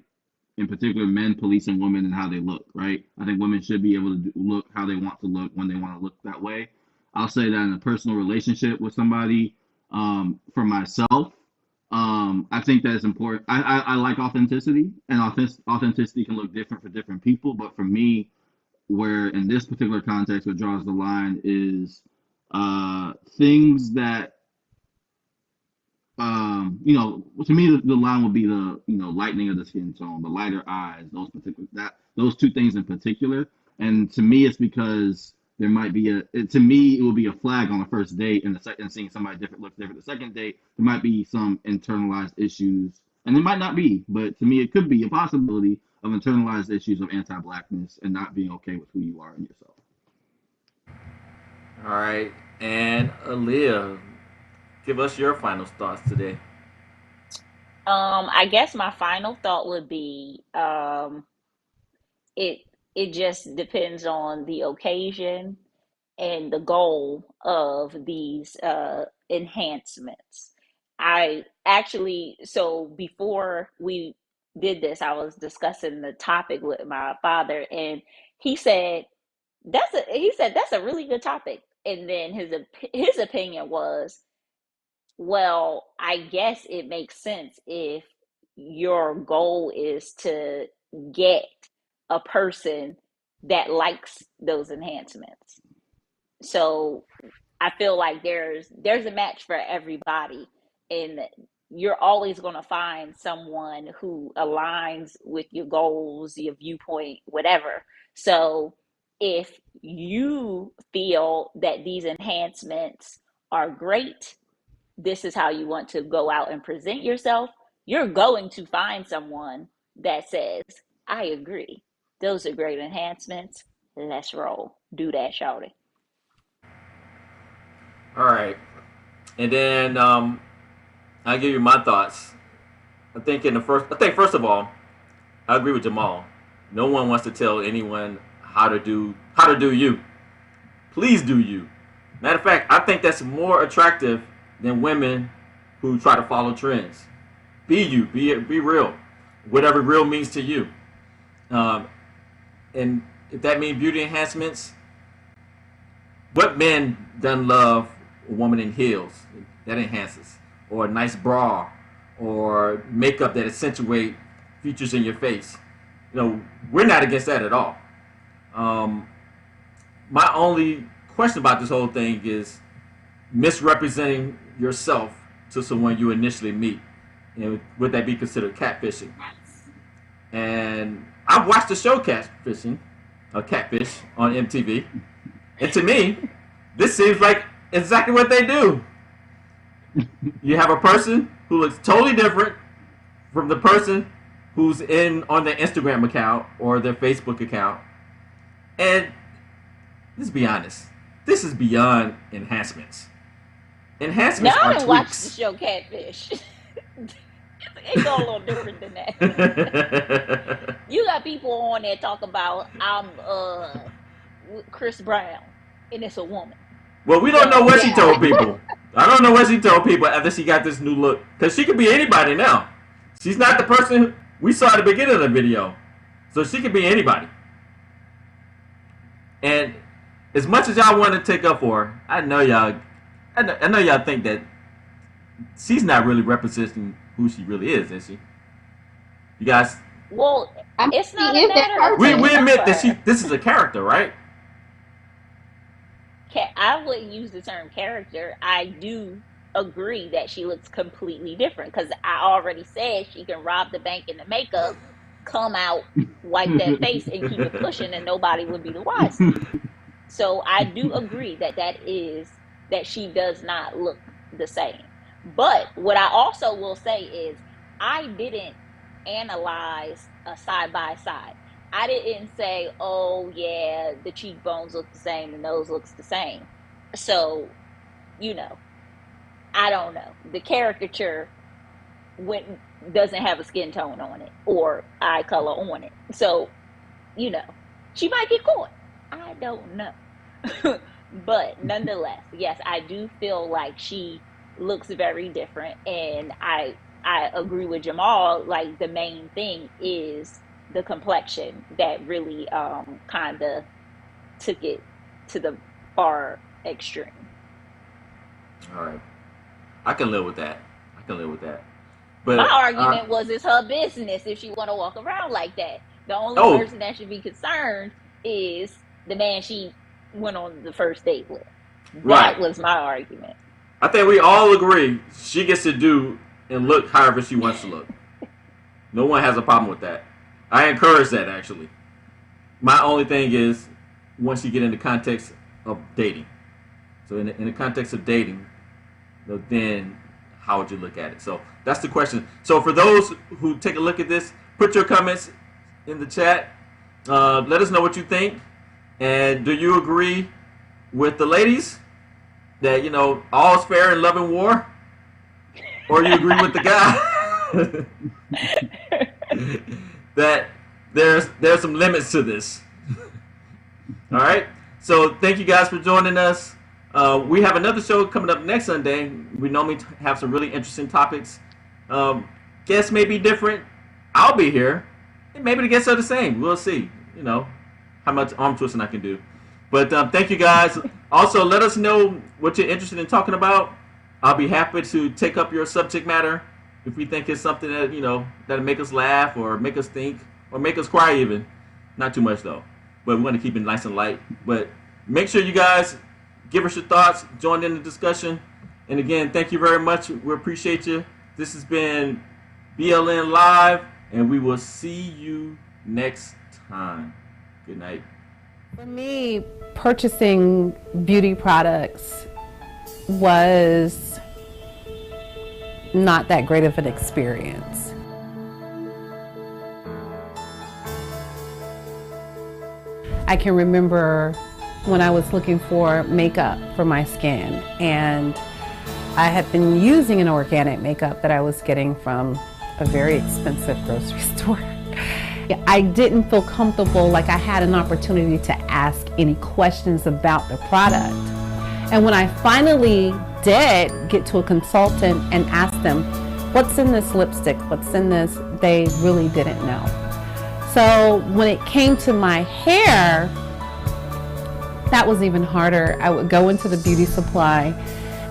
in particular men policing women and how they look, right? I think women should be able to look how they want to look when they want to look that way. I'll say that in a personal relationship with somebody, for myself, I think that is important. I like authenticity, and authenticity can look different for different people. But for me, where in this particular context, what draws the line is things that to me, the line would be the lightening of the skin tone, the lighter eyes, those two things in particular. And to me, it's because there might be to me, it will be a flag on the first date, and the second, seeing somebody different looks different. The second date, there might be some internalized issues, and it might not be, but to me, it could be a possibility of internalized issues of anti-blackness and not being okay with who you are and yourself. All right, and Aaliyah, give us your final thoughts today. I guess my final thought would be it it just depends on the occasion and the goal of these enhancements. I actually, so before we did this, I was discussing the topic with my father, and he said that's a really good topic. And then his opinion was, well, I guess it makes sense if your goal is to get a person that likes those enhancements. So I feel like there's a match for everybody, and you're always going to find someone who aligns with your goals, your viewpoint, whatever. So if you feel that these enhancements are great, this is how you want to go out and present yourself, you're going to find someone that says, I agree. Those are great enhancements. Let's roll. Do that, shawty. All right. And then I'll give you my thoughts. I think first of all, I agree with Jamal. No one wants to tell anyone how to do you. Please do you. Matter of fact, I think that's more attractive than women who try to follow trends. Be you. Be real. Whatever real means to you. And if that means beauty enhancements, what men done love a woman in heels that enhances, or a nice bra, or makeup that accentuate features in your face? You know, we're not against that at all. My only question about this whole thing is misrepresenting yourself to someone you initially meet. You know, would that be considered catfishing? And I've watched the show Catfishing, or Catfish, on MTV, and to me, this seems like exactly what they do. You have a person who looks totally different from the person who's on their Instagram account or their Facebook account, and let's be honest, this is beyond enhancements. Enhancements Now I are didn't watch tweaks. the show Catfish. It go a little different than that. You got people on there talk about I'm Chris Brown, and it's a woman. Well, we don't know what she Yeah. told people. I don't know what she told people after she got this new look, because she could be anybody now. She's not the person we saw at the beginning of the video, so she could be anybody. And as much as y'all want to take up for her, I know y'all think that she's not really representing who she really is she? You guys, Well, I mean, it's not she a is that matter of we person. admit that this is a character, right? I wouldn't use the term character. I do agree that she looks completely different, because I already said she can rob the bank in the makeup, come out, wipe that face, and keep it pushing, and nobody would be the wiser. So I do agree that she does not look the same. But what I also will say is I didn't analyze a side by side. I didn't say, oh yeah, the cheekbones look the same, the nose looks the same. So, I don't know. The caricature doesn't have a skin tone on it or eye color on it. So, she might get caught. I don't know. But nonetheless, yes, I do feel like she looks very different, and I agree with Jamal. Like, the main thing is the complexion that really kind of took it to the far extreme. All right, I can live with that. But My argument was it's her business if she want to walk around like that. The only person that should be concerned is the man she went on the first date with. That was my argument. I think we all agree she gets to do and look however she wants to look. No one has a problem with that. I encourage that, actually. My only thing is once you get in the context of dating. So in the context of dating, then how would you look at it? So that's the question. So for those who take a look at this, put your comments in the chat. Let us know what you think. And do you agree with the ladies that, all's fair in love and war? Or you agree with the guy that there's some limits to this? All right. So thank you guys for joining us. We have another show coming up next Sunday. We normally have some really interesting topics. Guests may be different. I'll be here. And maybe the guests are the same. We'll see. How much arm twisting I can do. But thank you guys. Also, let us know what you're interested in talking about. I'll be happy to take up your subject matter if we think it's something that, that'll make us laugh or make us think or make us cry even. Not too much, though. But we want to keep it nice and light. But make sure you guys give us your thoughts, join in the discussion. And again, thank you very much. We appreciate you. This has been BLN Live, and we will see you next time. Good night. For me, purchasing beauty products was not that great of an experience. I can remember when I was looking for makeup for my skin, and I had been using an organic makeup that I was getting from a very expensive grocery store. I didn't feel comfortable, like I had an opportunity to ask any questions about the product. And when I finally did get to a consultant and ask them, what's in this lipstick, what's in this, they really didn't know. So when it came to my hair, that was even harder. I would go into the beauty supply,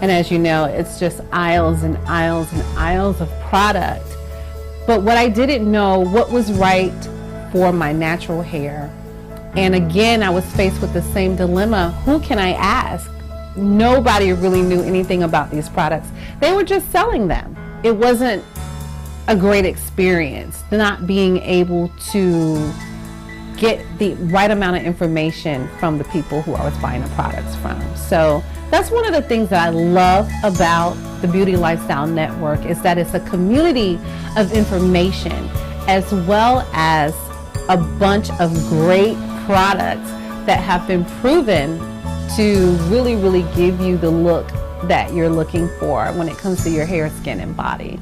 and as you know, it's just aisles and aisles and aisles of product. But what I didn't know, what was right for my natural hair. And again, I was faced with the same dilemma. Who can I ask? Nobody really knew anything about these products. They were just selling them. It wasn't a great experience not being able to get the right amount of information from the people who I was buying the products from. So that's one of the things that I love about the Beauty Lifestyle Network, is that it's a community of information as well as a bunch of great products that have been proven to really give you the look that you're looking for when it comes to your hair, skin, and body.